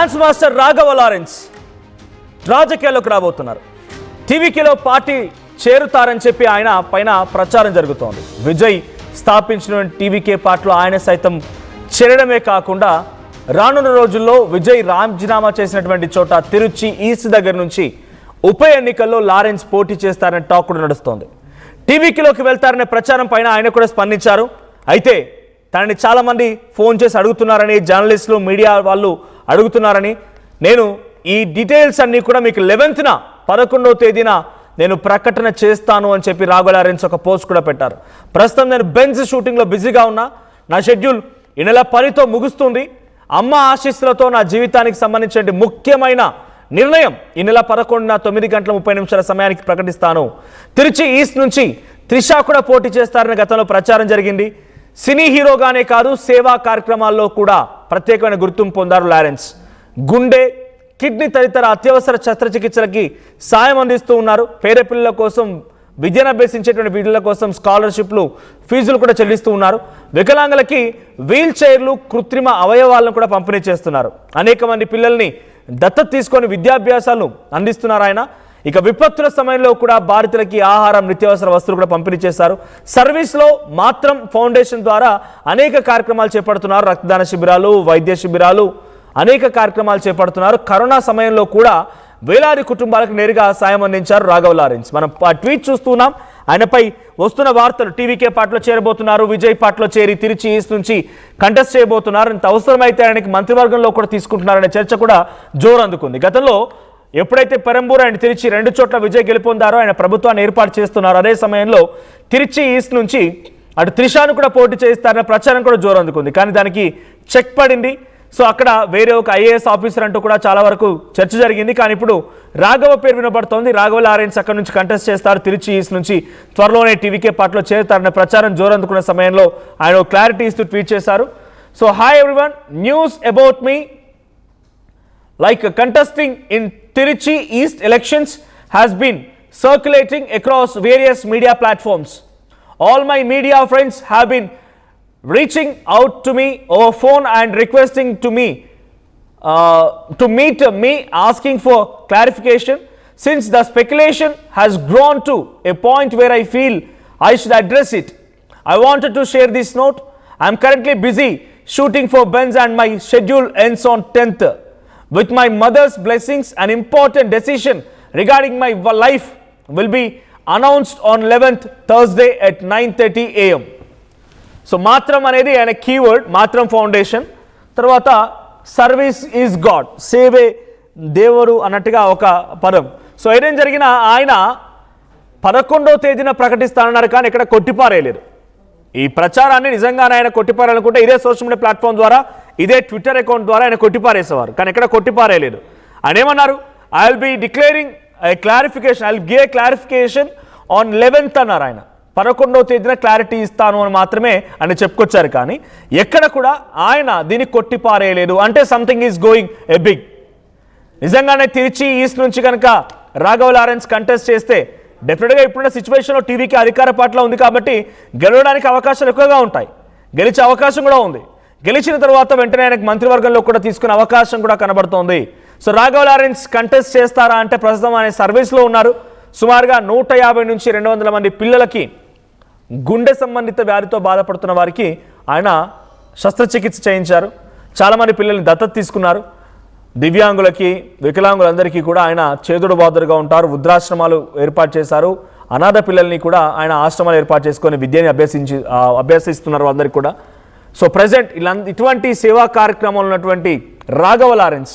Dance master Raghava Lawrence రాజకీయాల్లోకి రాబోతున్నారు. టీవీకేలో party చేరుతారని చెప్పి ఆయన పైన ప్రచారం జరుగుతోంది. విజయ్ స్థాపించిన టీవీకే పార్టీలో ఆయన సైతం చేరడమే కాకుండా రానున్న రోజుల్లో విజయ్ రాజీనామా చేసినటువంటి చోట తిరుచి ఈస్ట్ దగ్గర నుంచి ఉప ఎన్నికల్లో లారెన్స్ పోటీ చేస్తారని టాక్ కూడా నడుస్తోంది. టీవీకేలోకి వెళ్తారనే ప్రచారం పైన ఆయన కూడా స్పందించారు. అయితే తనని చాలామంది ఫోన్ చేసి అడుగుతున్నారని, జర్నలిస్టులు, మీడియా వాళ్ళు అడుగుతున్నారని, నేను ఈ డీటెయిల్స్ అన్నీ కూడా మీకు 11వ తేదీన నేను ప్రకటన చేస్తాను అని చెప్పి రాఘవ లారెన్స్ ఒక పోస్ట్ కూడా పెట్టారు. ప్రస్తుతం నేను బెంజ్ షూటింగ్లో బిజీగా ఉన్నా, నా షెడ్యూల్ ఈ నెల 10తో ముగుస్తుంది. అమ్మ ఆశీస్సులతో నా జీవితానికి సంబంధించిన ముఖ్యమైన నిర్ణయం ఈ నెల 11న 9:30 సమయానికి ప్రకటిస్తాను. తిరుచి ఈస్ట్ నుంచి త్రిష కూడా పోటీ చేస్తారని గతంలో ప్రచారం జరిగింది. సినీ హీరోగానే కాదు, సేవా కార్యక్రమాల్లో కూడా ప్రత్యేకమైన గుర్తింపు పొందారు లారెన్స్. గుండె, కిడ్నీ తదితర అత్యవసర శస్త్రచికిత్సలకి సాయం అందిస్తూ ఉన్నారు. పేద పిల్లల కోసం, విద్యను అభ్యసించేటువంటి పిల్లల కోసం స్కాలర్షిప్లు, ఫీజులు కూడా చెల్లిస్తూ ఉన్నారు. వికలాంగులకి వీల్ చైర్లు, కృత్రిమ అవయవాలను కూడా పంపిణీ చేస్తున్నారు. అనేక మంది పిల్లల్ని దత్తత తీసుకొని విద్యాభ్యాసాలను అందిస్తున్నారు ఆయన. ఇక విపత్తుల సమయంలో కూడా బాధితులకి ఆహారం, నిత్యావసర వస్తువులు కూడా పంపిణీ చేశారు. సర్వీస్లో మాత్రం ఫౌండేషన్ ద్వారా అనేక కార్యక్రమాలు చేపడుతున్నారు. రక్తదాన శిబిరాలు, వైద్య శిబిరాలు, అనేక కార్యక్రమాలు చేపడుతున్నారు. కరోనా సమయంలో కూడా వేలాది కుటుంబాలకు నేరుగా సాయం అందించారు రాఘవ లారెన్స్. మనం ఆ ట్వీట్ చూస్తున్నాం. ఆయనపై వస్తున్న వార్తలు, టీవీకే పార్టీలో చేరబోతున్నారు, విజయ్ పార్టీలో చేరి తిరుచి ఈస్ట్ నుంచి కంటెస్ట్ చేయబోతున్నారు, ఇంత అవసరమైతే ఆయనకి మంత్రివర్గంలో కూడా తీసుకుంటున్నారనే చర్చ కూడా జోరు అందుకుంది. గతంలో ఎప్పుడైతే పెరంబూర్ అండ్ తిరుచి 2 చోట్ల విజయ్ గెలుపొందారో ఆయన ప్రభుత్వాన్ని ఏర్పాటు చేస్తున్నారు. అదే సమయంలో తిరుచి ఈస్ట్ నుంచి అటు త్రిషాను కూడా పోటీ చేస్తారనే ప్రచారం కూడా జోరు అందుకుంది. కానీ దానికి చెక్ పడింది. సో అక్కడ వేరే ఒక ఐఏఎస్ ఆఫీసర్ అంటూ కూడా చాలా వరకు చర్చ జరిగింది. కానీ ఇప్పుడు రాఘవ పేరు వినబడుతోంది. రాఘవ లారెన్స్ అక్కడ నుంచి కంటెస్ట్ చేస్తారు. తిరుచి ఈస్ట్ నుంచి త్వరలోనే టీవీకే పార్టీలో చేరుతారనే ప్రచారం జోరందుకున్న సమయంలో ఆయన క్లారిటీ ఇస్తూ ట్వీట్ చేశారు. So hi everyone, news about me like contesting in Tiruchi East elections has been circulating across various media platforms. All my media friends have been reaching out to me over phone and requesting to meet me, asking for clarification. Since the speculation has grown to a point where I feel I should address it, I wanted to share this note. I am currently busy shooting for Benz and my schedule ends on 10th. With my mother's blessings, an important decision regarding my life will be announced on 11th Thursday at 9:30 AM. So matram anedi ana keyword, matram foundation tarvata service is God, save devaru annatuga oka padam. So ఏదేం జరిగినా ఆయన 11వ తేదీన ప్రకటిస్తానన్నారు. కానీ ఇక్కడ కొట్టిపారేయలేదు. ఈ ప్రచారాన్ని నిజంగానే ఆయన కొట్టిపారాలనుకుంటే ఇదే సోషల్ మీడియా ప్లాట్ఫామ్ ద్వారా, ఇదే ట్విట్టర్ అకౌంట్ ద్వారా ఆయన కొట్టిపారేసేవారు. కానీ ఎక్కడ కొట్టిపారేయలేదు. ఆయన ఏమన్నారు, I will be declaring clarification, I will give a clarification on 11th అన్నారు. ఆయన 11వ తేదీన క్లారిటీ ఇస్తాను అని మాత్రమే ఆయన చెప్పుకొచ్చారు. కానీ ఎక్కడ కూడా ఆయన దీన్ని కొట్టిపారేయలేదు. అంటే something is going a big. నిజంగానే తిరుచి ఈస్ట్ నుంచి కనుక రాఘవ లారెన్స్ కంటెస్ట్ చేస్తే డెఫినెట్గా ఇప్పుడున్న సిచ్యువేషన్లో టీవీకి అధికార పార్టీలో ఉంది కాబట్టి గెలవడానికి అవకాశాలు ఎక్కువగా ఉంటాయి. గెలిచే అవకాశం కూడా ఉంది. గెలిచిన తర్వాత వెంటనే ఆయనకు మంత్రివర్గంలో కూడా తీసుకునే అవకాశం కూడా కనబడుతోంది. సో రాఘవ లారెన్స్ కంటెస్ట్ చేస్తారా అంటే ప్రస్తుతం ఆయన సర్వీస్లో ఉన్నారు. సుమారుగా 150 నుంచి 200 మంది పిల్లలకి, గుండె సంబంధిత వ్యాధితో బాధపడుతున్న వారికి ఆయన శస్త్రచికిత్స చేయించారు. చాలామంది పిల్లల్ని దత్తత తీసుకున్నారు. దివ్యాంగులకి, వికలాంగులందరికీ కూడా ఆయన చేదుడు బాదుడుగా ఉంటారు. వృద్ధాశ్రమాలు ఏర్పాటు చేశారు. అనాథ పిల్లల్ని కూడా ఆయన ఆశ్రమాలు ఏర్పాటు చేసుకొని విద్యని అభ్యసిస్తున్నారు అందరికీ కూడా. సో ప్రజెంట్ ఇటువంటి సేవా కార్యక్రమాలు ఉన్నటువంటి రాఘవ లారెన్స్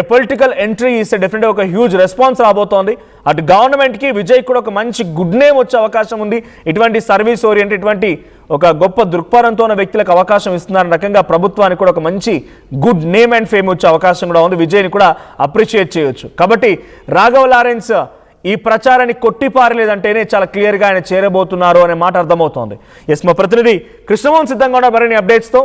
పొలిటికల్ ఎంట్రీ ఇస్తే డెఫినెట్గా ఒక హ్యూజ్ రెస్పాన్స్ రాబోతోంది. అటు గవర్నమెంట్కి, విజయ్ కూడా ఒక మంచి గుడ్ నేమ్ వచ్చే అవకాశం ఉంది. ఇటువంటి సర్వీస్ ఓరియంటెడ్, ఇటువంటి ఒక గొప్ప దృక్పథంతో ఉన్న వ్యక్తులకు అవకాశం ఇస్తున్న రకంగా ప్రభుత్వానికి కూడా ఒక మంచి గుడ్ నేమ్ అండ్ ఫేమ్ వచ్చే అవకాశం కూడా ఉంది. విజయ్ని కూడా అప్రిషియేట్ చేయొచ్చు. కాబట్టి రాఘవ లారెన్స్ ఈ ప్రచారాన్ని కొట్టిపారలేదంటేనే చాలా క్లియర్గా ఆయన చేరబోతున్నారు అనే మాట అర్థమవుతోంది. ఎస్, మా ప్రతినిధి కృష్ణమోహన్ సిద్ధంగా ఉన్న మరిన్ని అప్డేట్స్తో.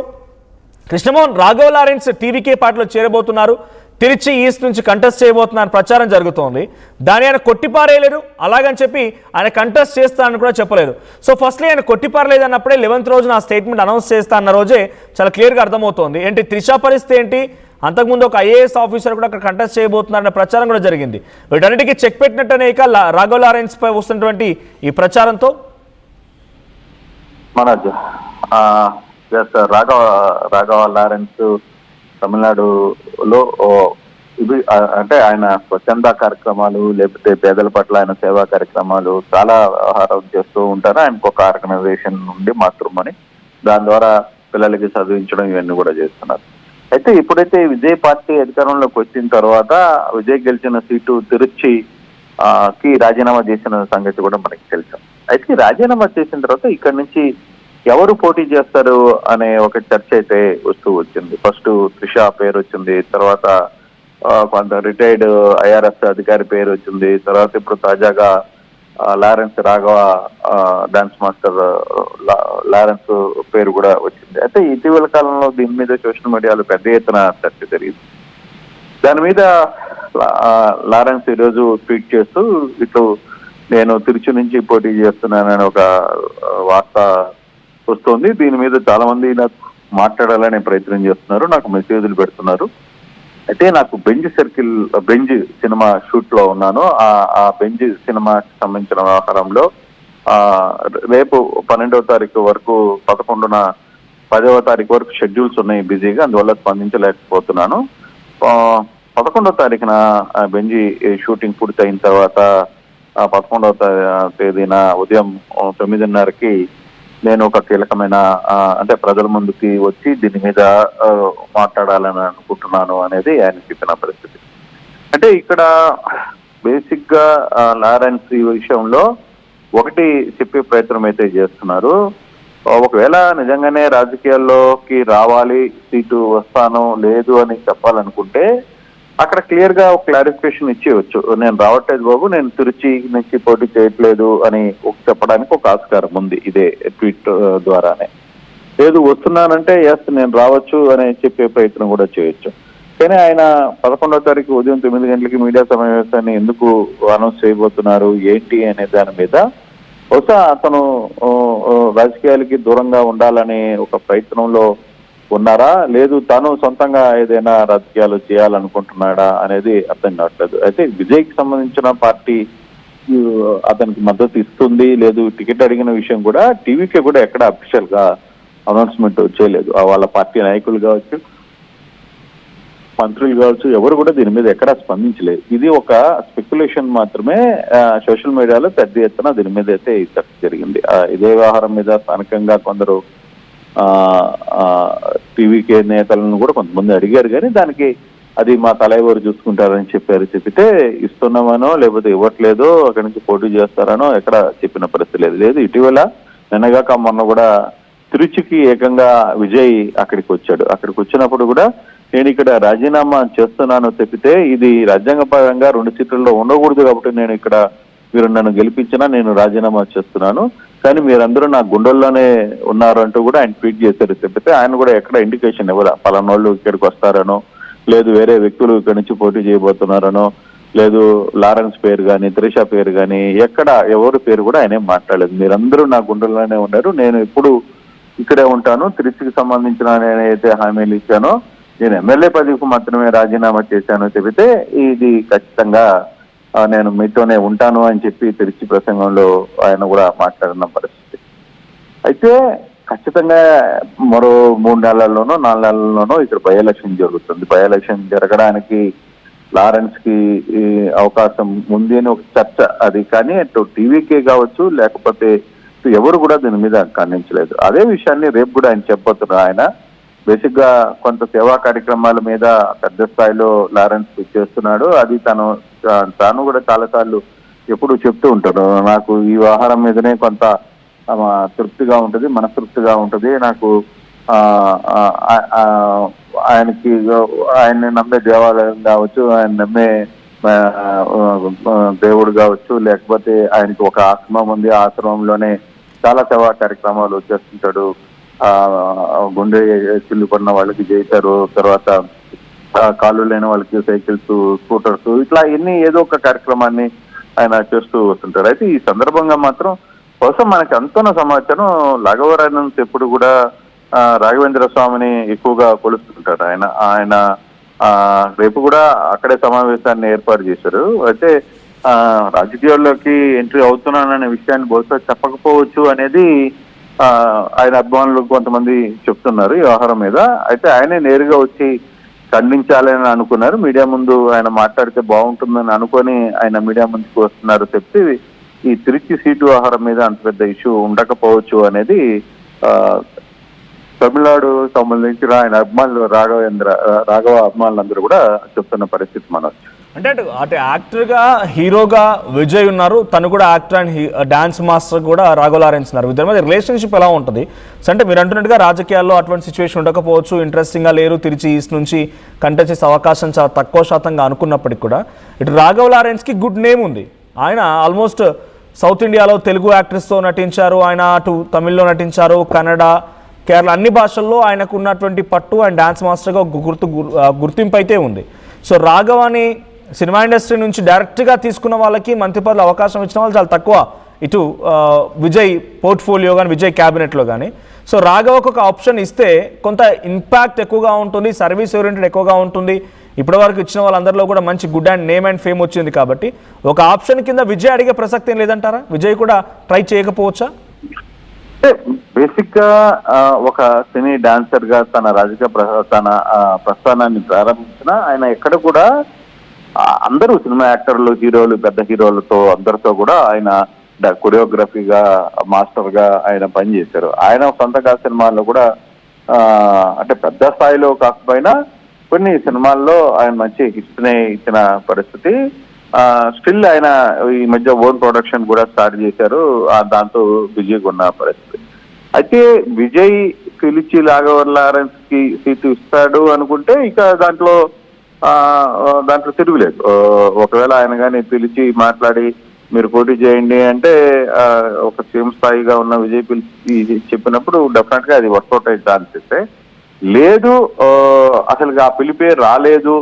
కృష్ణమోహన్, రాఘవ లారెన్స్ టీవీకే పార్టీలో చేరబోతున్నారు, తిరుచి ఈస్ట్ నుంచి కంటెస్ట్ చేయబోతున్నారు ప్రచారం జరుగుతోంది. దాని ఆయన కొట్టిపారేయలేరు, అలాగని చెప్పి ఆయన కంటెస్ట్ చేస్తానని కూడా చెప్పలేరు. సో ఫస్ట్లీ ఆయన కొట్టిపారలేదు అన్నప్పుడే 11th రోజున ఆ స్టేట్మెంట్ అనౌన్స్ చేస్తా అన్న రోజే చాలా క్లియర్గా అర్థమవుతోంది. ఏంటి త్రిష పరిస్థితి ఏంటి, అంతకుముందు ఒక ఐఏఎస్ ఆఫీసర్ కూడా అక్కడ కంటెస్ట్ చేయబోతున్నారనే ప్రచారం కూడా జరిగింది. వీటన్నిటికీ చెక్ పెట్టినట్టనే ఇక రాఘవ లారెన్స్ పై వస్తున్నటువంటి ఈ ప్రచారంతో మనోజ్ రాఘవ లారెన్స్ తమిళనాడులో ఇవి అంటే ఆయన స్వచ్ఛంద కార్యక్రమాలు లేకపోతే పేదల పట్ల ఆయన సేవా కార్యక్రమాలు చాలా వ్యవహారం చేస్తూ ఉంటారు. ఆయనకు ఒక ఆర్గనైజేషన్ నుండి మాతృమని దాని ద్వారా పిల్లలకి చదివించడం ఇవన్నీ కూడా చేస్తున్నారు. అయితే ఇప్పుడైతే విజయ్ పార్టీ అధికారంలోకి వచ్చిన తర్వాత విజయ్ గెలిచిన సీటు తిరుచికి రాజీనామా చేసిన సంగతి కూడా మనకి తెలుసు. అయితే రాజీనామా చేసిన తర్వాత ఇక్కడ నుంచి ఎవరు పోటీ చేస్తారు అనే ఒక చర్చ అయితే వస్తూ వచ్చింది. ఫస్ట్ త్రిష పేరు వచ్చింది, తర్వాత కొంత రిటైర్డ్ ఐఆర్ఎస్ అధికారి పేరు వచ్చింది, తర్వాత ఇప్పుడు తాజాగా Lawrence Raghava dance master Lawrence పేరు కూడా వచ్చింది. అయితే ఇటీవల కాలంలో దీని మీద సోషల్ మీడియాలో పెద్ద ఎత్తున చర్చ జరిగింది. దాని మీద లారెన్స్ ఈరోజు ట్వీట్ చేస్తూ ఇటు నేను తిరుచి నుంచి పోటీ చేస్తున్నానని ఒక వార్త వస్తుంది. దీని మీద చాలా మంది నాకు మాట్లాడాలనే ప్రయత్నం చేస్తున్నారు, నాకు మెసేజ్లు పెడుతున్నారు. అయితే నాకు బెంజ్ సినిమా షూట్ లో ఉన్నాను. ఆ బెంజ్ సినిమాకి సంబంధించిన వ్యవహారంలో రేపు 12వ తారీఖు వరకు 11న 10వ తారీఖు వరకు షెడ్యూల్స్ ఉన్నాయి బిజీగా, అందువల్ల స్పందించలేకపోతున్నాను. 11వ తారీఖున బెంజి షూటింగ్ పూర్తి అయిన తర్వాత 11వ తేదీన ఉదయం 9:30కి నేను ఒక కీలకమైన అంటే ప్రజల ముందుకి వచ్చి దీని మీద మాట్లాడాలని అనుకుంటున్నాను అనేది ఆయన చెప్పిన పరిస్థితి. అంటే ఇక్కడ బేసిక్ గా లారెన్స్ ఈ విషయంలో ఒకటి చెప్పే ప్రయత్నం అయితే చేస్తున్నారు. ఒకవేళ నిజంగానే రాజకీయాల్లోకి రావాలి, సీటు వస్తాను లేదు అని చెప్పాలనుకుంటే అక్కడ క్లియర్ గా ఒక క్లారిఫికేషన్ ఇచ్చేయచ్చు. నేను రావట్లేదు బాబు, నేను తిరుచి నుంచి పోటీ చేయట్లేదు అని చెప్పడానికి ఒక ఆస్కారం ఉంది ఇదే ట్వీట్ ద్వారానే. లేదు వస్తున్నానంటే ఎస్ నేను రావచ్చు అని చెప్పే ప్రయత్నం కూడా చేయొచ్చు. కానీ ఆయన 11వ తారీఖు ఉదయం 9 గంటలకి మీడియా సమావేశాన్ని ఎందుకు అనౌన్స్ చేయబోతున్నారు ఏంటి అనే దాని మీద బహుశా అతను రాజకీయాలకి దూరంగా ఉండాలనే ఒక ప్రయత్నంలో ఉన్నారా, లేదు తాను సొంతంగా ఏదైనా రాజకీయాలు చేయాలనుకుంటున్నాడా అనేది అర్థం కావట్లేదు. అయితే విజయ్కి సంబంధించిన పార్టీ అతనికి మద్దతు ఇస్తుంది లేదు టికెట్ అడిగిన విషయం కూడా టీవీకే కూడా ఎక్కడ అఫీషియల్ గా అనౌన్స్మెంట్ చేయలేదు. వాళ్ళ పార్టీ నాయకులు కావచ్చు, మంత్రులు కావచ్చు, ఎవరు కూడా దీని మీద ఎక్కడా స్పందించలేదు. ఇది ఒక స్పెక్యులేషన్ మాత్రమే. సోషల్ మీడియాలో పెద్ద ఎత్తున దీని మీద అయితే చర్చ జరిగింది. ఇదే వ్యవహారం మీద స్థానికంగా కొందరు టీవీకే నేతలను కూడా కొంతమంది అడిగారు, కానీ దానికి అది మా తలైవారు చూసుకుంటారని చెప్పితే ఇస్తున్నామనో లేకపోతే ఇవ్వట్లేదో అక్కడి నుంచి పోటీ చేస్తారనో ఎక్కడ చెప్పిన పరిస్థితి లేదు. ఇటీవల నిన్నగాక మొన్న కూడా తిరుచికి ఏకంగా విజయ్ అక్కడికి వచ్చాడు. అక్కడికి వచ్చినప్పుడు కూడా నేను ఇక్కడ రాజీనామా చేస్తున్నాను చెప్పితే ఇది రాజ్యాంగపరంగా 2 సీట్లలో ఉండకూడదు కాబట్టి నేను ఇక్కడ మీరు నన్ను గెలిపించినా నేను రాజీనామా చేస్తున్నాను, కానీ మీరందరూ నా గుండెల్లోనే ఉన్నారు అంటూ కూడా ఆయన ట్వీట్ చేశారు. చెప్పితే ఆయన కూడా ఎక్కడ ఇండికేషన్ ఇవ్వరా పలానోళ్ళు ఇక్కడికి వస్తారనో, లేదు వేరే వ్యక్తులు ఇక్కడి నుంచి పోటీ చేయబోతున్నారనో, లేదు లారెన్స్ పేరు కానీ త్రిష పేరు కానీ ఎక్కడ ఎవరి పేరు కూడా ఆయన ఏం మాట్లాడలేదు. మీరందరూ నా గుండెల్లోనే ఉన్నారు, నేను ఇప్పుడు ఇక్కడే ఉంటాను, తిరుచికి సంబంధించిన నేనైతే హామీలు ఇచ్చానో నేను ఎమ్మెల్యే పదవికి మాత్రమే రాజీనామా చేశాను చెబితే ఇది ఖచ్చితంగా నేను మీతోనే ఉంటాను అని చెప్పి తిరుచి ప్రసంగంలో ఆయన కూడా మాట్లాడిన పరిస్థితి. అయితే ఖచ్చితంగా మరో 3 నెలల్లోనో 4 నెలల్లోనో ఇక్కడ బై ఎలక్షన్ జరుగుతుంది. బై ఎలక్షన్ జరగడానికి లారెన్స్ కి అవకాశం ఉంది అని ఒక చర్చ అది. కానీ అటు టీవీకే కావచ్చు లేకపోతే ఎవరు కూడా దీని మీద ఖండించలేదు. అదే విషయాన్ని రేపు కూడా ఆయన చెప్పబోతున్నారు. ఆయన బేసిక్ గా కొంత సేవా కార్యక్రమాల మీద పెద్ద స్థాయిలో లారెన్స్ చేస్తున్నాడు. అది తాను కూడా చాలా సార్లు ఎప్పుడు చెప్తూ ఉంటాడు, నాకు ఈ వ్యవహారం మీదనే కొంత తృప్తిగా ఉంటుంది, మనస్తృప్తిగా ఉంటుంది, నాకు ఆయన్ని నమ్మే దేవాలయం కావచ్చు, ఆయన నమ్మే దేవుడు కావచ్చు, లేకపోతే ఆయనకి ఒక ఆశ్రమం ఉంది, ఆ ఆశ్రమంలోనే చాలా సేవా కార్యక్రమాలు చేస్తుంటాడు. గుండె చిల్లు పడిన వాళ్ళకి చేశారు, తర్వాత కాళ్ళు లేని వాళ్ళకి సైకిల్స్, స్కూటర్స్, ఇట్లా ఏదో ఒక కార్యక్రమాన్ని ఆయన చేస్తూ వస్తుంటారు. అయితే ఈ సందర్భంగా మాత్రం కోసం మనకి అంతున్న సమాచారం రాఘవరాజన్ ఎప్పుడు కూడా రాఘవేంద్ర స్వామిని ఎక్కువగా కొలుస్తుంటారు. ఆయన రేపు కూడా అక్కడే సమావేశాన్ని ఏర్పాటు చేశారు. అయితే రాజకీయాల్లోకి ఎంట్రీ అవుతున్నాననే విషయాన్ని బహుశా చెప్పకపోవచ్చు అనేది ఆయన అభిమానులు కొంతమంది చెప్తున్నారు ఈ వ్యవహారం మీద. అయితే ఆయనే నేరుగా వచ్చి ఖండించాలని అనుకున్నారు. మీడియా ముందు ఆయన మాట్లాడితే బాగుంటుందని అనుకొని ఆయన మీడియా ముందుకు వస్తున్నారు చెప్తే ఈ తిరుచి సీటు వ్యవహారం మీద అంత పెద్ద ఇష్యూ ఉండకపోవచ్చు అనేది తమిళనాడు సంబంధించిన ఆయన అభిమానులు రాఘవ అభిమానులందరూ కూడా చెప్తున్న పరిస్థితి మనకు. అంటే అటు యాక్టర్గా హీరోగా విజయ్ ఉన్నారు, తను కూడా యాక్టర్ అండ్ డాన్స్ మాస్టర్ కూడా రాఘవ లారెన్స్ ఉన్నారు. ఇద్దరి మధ్య రిలేషన్షిప్ ఎలా ఉంటుంది? సో అంటే మీరు అంటున్నట్టుగా రాజకీయాల్లో అటువంటి సిచ్యువేషన్ ఉండకపోవచ్చు, ఇంట్రెస్టింగ్గా లేరు, తిరిచి ఈస్ట్ నుంచి కంటెస్ట్ చేసే అవకాశం చాలా తక్కువ శాతంగా అనుకున్నప్పటికి కూడా ఇటు రాఘవ లారెన్స్కి గుడ్ నేమ్ ఉంది. ఆయన ఆల్మోస్ట్ సౌత్ ఇండియాలో తెలుగు యాక్టర్స్తో నటించారు, ఆయన అటు తమిళ్లో నటించారు, కన్నడ, కేరళ అన్ని భాషల్లో ఆయనకు ఉన్నటువంటి పట్టు అండ్ డాన్స్ మాస్టర్గా గుర్తింపు అయితే ఉంది. సో రాఘవాని సినిమా ఇండస్ట్రీ నుంచి డైరెక్ట్గా తీసుకున్న వాళ్ళకి మంత్రి పదవులు అవకాశం ఇచ్చిన వాళ్ళు చాలా తక్కువ, ఇటు విజయ్ పోర్ట్ఫోలియో కానీ విజయ్ క్యాబినెట్లో కానీ. సో రాఘవకు ఒక ఆప్షన్ ఇస్తే కొంత ఇంపాక్ట్ ఎక్కువగా ఉంటుంది, సర్వీస్ ఓరియంటెడ్ ఎక్కువగా ఉంటుంది. ఇప్పటివరకు ఇచ్చిన వాళ్ళందరిలో కూడా మంచి good and name and fame వచ్చింది కాబట్టి ఒక ఆప్షన్ కింద విజయ్ అడిగే ప్రసక్తి ఏం లేదంటారా? విజయ్ కూడా ట్రై చేయకపోవచ్చా? బేసిక్ గా ఒక సినీ డాన్సర్ గా తన తన ప్రస్థానాన్ని ప్రారంభించిన ఆయన ఎక్కడ కూడా అందరూ సినిమా యాక్టర్లు, హీరోలు, పెద్ద హీరోలతో అందరితో కూడా ఆయన కొరియోగ్రఫీగా, మాస్టర్ గా ఆయన పనిచేశారు. ఆయన సొంతగా సినిమాల్లో కూడా అంటే పెద్ద స్థాయిలో కాకపోయినా కొన్ని సినిమాల్లో ఆయన మంచి హిట్స్ నే ఇచ్చిన పరిస్థితి. స్టిల్ ఆయన ఈ మధ్య ఓన్ ప్రొడక్షన్ కూడా స్టార్ట్ చేశారు, దాంతో బిజీగా ఉన్న పరిస్థితి. అయితే విజయ్ పిలిచి రాఘవ లారెన్స్ కి సీటు ఇస్తాడు అనుకుంటే ఇక దాంట్లో తిరుగులేదు. ఒకవేళ ఆయన కానీ పిలిచి మాట్లాడి మీరు పోటీ చేయండి అంటే ఒక సీఎం స్థాయిగా ఉన్న విజయ్ పిలిచి చెప్పినప్పుడు డెఫినెట్ గా అది వర్కౌట్ అయ్యే ఛాన్సెస్ లేదు. అసలు ఆ పిలిపే రాలేదు.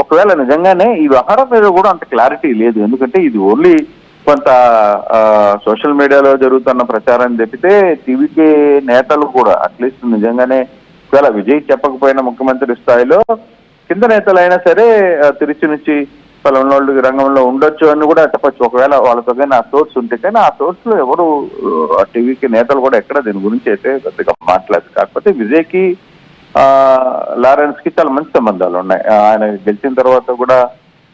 ఒకవేళ నిజంగానే ఈ వ్యవహారం మీద కూడా అంత క్లారిటీ లేదు, ఎందుకంటే ఇది ఓన్లీ కొంత సోషల్ మీడియాలో జరుగుతున్న ప్రచారం తప్పితే టీవీకే నేతలు కూడా అట్లీస్ట్ నిజంగానే ఒకవేళ విజయ్ చెప్పకపోయినా ముఖ్యమంత్రి స్థాయిలో కింద నేతలైనా సరే తిరుచి నుంచి పలానోళ్ళు రంగంలో ఉండొచ్చు అని కూడా చెప్పచ్చు, ఒకవేళ వాళ్ళతో కానీ ఆ సోర్స్ ఉంటే. కానీ ఆ సోర్స్ లో ఎవరు టీవీకి నేతలు కూడా ఎక్కడ దీని గురించి అయితే పెద్దగా మాట్లాడదు. కాకపోతే విజయ్కి లారెన్స్ కి చాలా మంచి సంబంధాలు ఉన్నాయి. ఆయన గెలిచిన తర్వాత కూడా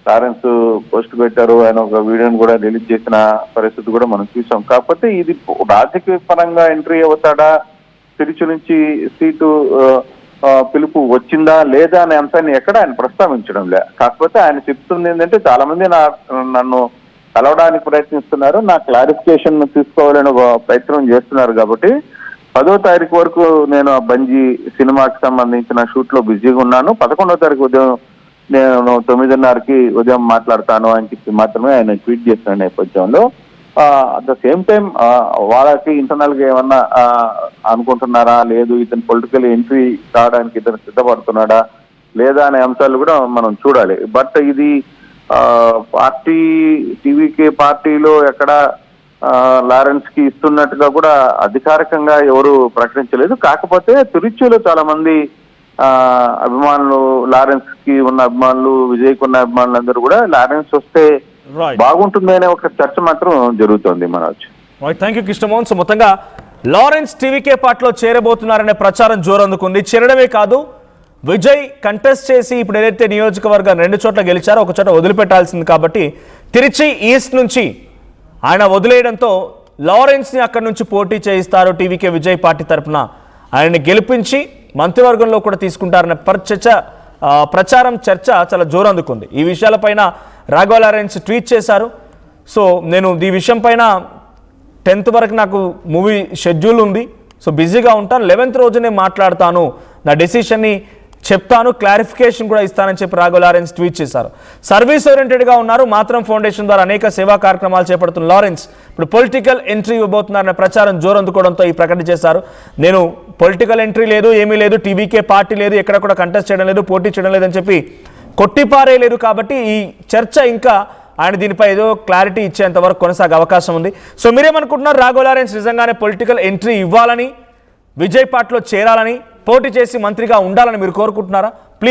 లారెన్స్ పోస్ట్ పెట్టారు, ఆయన ఒక వీడియోని కూడా రిలీజ్ చేసిన పరిస్థితి కూడా మనం చూసాం. కాకపోతే ఇది రాజకీయ పరంగా ఎంట్రీ అవుతాడా, తిరుచి నుంచి సీటు పిలుపు వచ్చిందా లేదా అనే అంశాన్ని ఎక్కడ ఆయన ప్రస్తావించడం లే. కాకపోతే ఆయన చెప్తుంది ఏంటంటే చాలా మంది నన్ను కలవడానికి ప్రయత్నిస్తున్నారు, నా క్లారిఫికేషన్ తీసుకోవాలని ఒక ప్రయత్నం చేస్తున్నారు కాబట్టి 10వ తారీఖు వరకు నేను బంజీ సినిమాకి సంబంధించిన షూట్ లో బిజీగా ఉన్నాను, 11వ తారీఖు ఉదయం నేను 9:30కి ఉదయం మాట్లాడతాను అని చెప్పి మాత్రమే ఆయన ట్వీట్ చేసిన నేపథ్యంలో అట్ ద సేమ్ టైం వాళ్ళకి ఇంటర్నల్ గా ఏమన్నా అనుకుంటున్నారా, లేదు ఇతను పొలిటికల్ ఎంట్రీ కావడానికి ఇతను సిద్ధపడుతున్నాడా లేదా అనే అంశాలు కూడా మనం చూడాలి. బట్ ఇది టీవీకే పార్టీలో ఎక్కడ లారెన్స్ కి ఇస్తున్నట్టుగా కూడా అధికారికంగా ఎవరు ప్రకటించలేదు. కాకపోతే తిరుచిలో చాలా మంది అభిమానులు, లారెన్స్ కి ఉన్న అభిమానులు, విజయ్ కి ఉన్న అభిమానులు అందరూ కూడా లారెన్స్ వస్తే బాగుంటుంది అనే ఒక చర్చ మాత్రం జరుగుతుంది. Manoj, thank you Krishnamohan. So మొత్తంగా లారెన్స్ టీవీకే పార్టీలో చేరబోతున్నారనే ప్రచారం జోరందుకుంది. చేరడమే కాదు, విజయ్ కంటెస్ట్ చేసి ఇప్పుడు ఏదైతే నియోజకవర్గం 2 చోట్ల గెలిచారో ఒక చోట వదిలిపెట్టాల్సింది కాబట్టి తిరుచి ఈస్ట్ నుంచి ఆయన వదిలేయడంతో లారెన్స్ని అక్కడి నుంచి పోటీ చేయిస్తారు టీవీకే విజయ్ పార్టీ తరఫున. ఆయన్ని గెలిపించి మంత్రివర్గంలో కూడా తీసుకుంటారనే ప్రచారం చర్చ చాలా జోరందుకుంది. ఈ విషయాలపైన రాఘవ లారెన్స్ ట్వీట్ చేశారు. సో నేను ఈ విషయం పైన 10th వరకు నాకు మూవీ షెడ్యూల్ ఉంది, సో బిజీగా ఉంటాను, 11th రోజునే మాట్లాడతాను, నా డెసిషన్ని చెప్తాను, క్లారిఫికేషన్ కూడా ఇస్తానని చెప్పి రాఘవ లారెన్స్ ట్వీట్ చేశారు. సర్వీస్ ఓరియంటెడ్గా ఉన్నారు. మాత్రం ఫౌండేషన్ ద్వారా అనేక సేవా కార్యక్రమాలు చేపడుతున్న లారెన్స్ ఇప్పుడు పొలిటికల్ ఎంట్రీ ఇవ్వబోతున్నారనే ప్రచారం జోరందుకోవడంతో ఈ ప్రకటన చేశారు. నేను పొలిటికల్ ఎంట్రీ లేదు, ఏమీ లేదు, టీవీకే పార్టీ లేదు, ఎక్కడ కూడా కంటెస్ట్ చేయడం లేదు, పోటీ చేయడం లేదని చెప్పి కొట్టిపారేయలేరు. కాబట్టి ఈ చర్చ ఇంకా ఆయన దీనిపై ఏదో క్లారిటీ ఇచ్చేంత వరకు కొనసాగే అవకాశం ఉంది. సో మీరేమనుకుంటున్నారు? రాఘవ లారెన్స్ నిజంగానే పొలిటికల్ ఎంట్రీ ఇవ్వాలని, విజయ్ పార్టీలో చేరాలని, పోటీ చేసి మంత్రిగా ఉండాలని మీరు కోరుకుంటున్నారా? ప్లీజ్